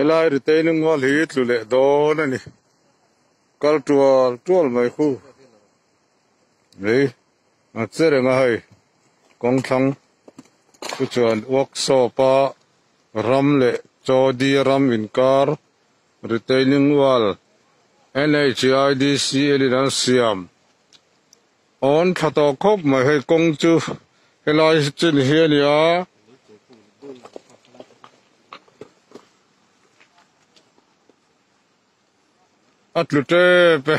Elai retaining wall hi tlu le do na ni cultural mai khu le a chere nga hai kong thang ku chuan workshop a ram le chodi ram inkar retaining wall NHIDC elinan siam on thato khop mai hai kong chu helai chin hiania atlute pe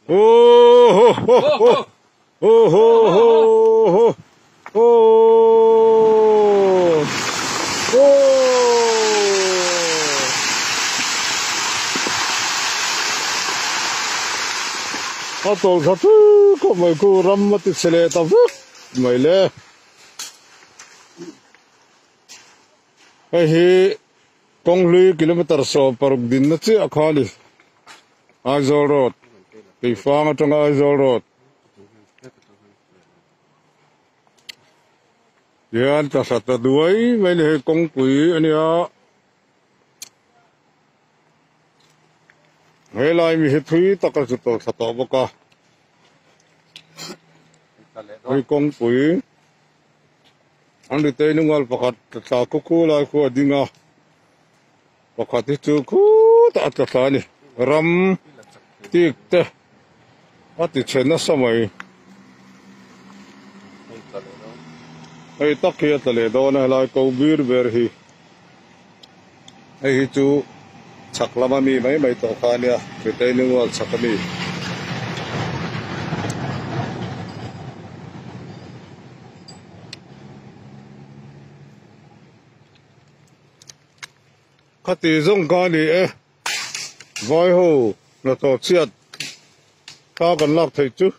oh ho ho oh ho ho ho oh oh atol thatu ko mai ku rammat chele ta mai le hi kong lui kilometer so paruk din na chi akhali Azol Road cái phang ở trong Azol Road yan ta sát ta đuôi mấy này công quỷ anh ạ hay là mi hết thủy ta cái chút sát ta bốc à cái công quỷ anh đi tới nước ngoài phát ta cucu lại khu đi ngà phát thì chú cu ta ta này ram tiếc thế à thì chuyện nó sao mày ai tắc kia ta lệ đó này lại câu bir ber hi ai chú chắc lắm mi mấy mấy tổ khai nè người tây nước ngoài chắc mi khát tí giống cái này voi hồ là tổ chiết ta cần lọc thầy chứ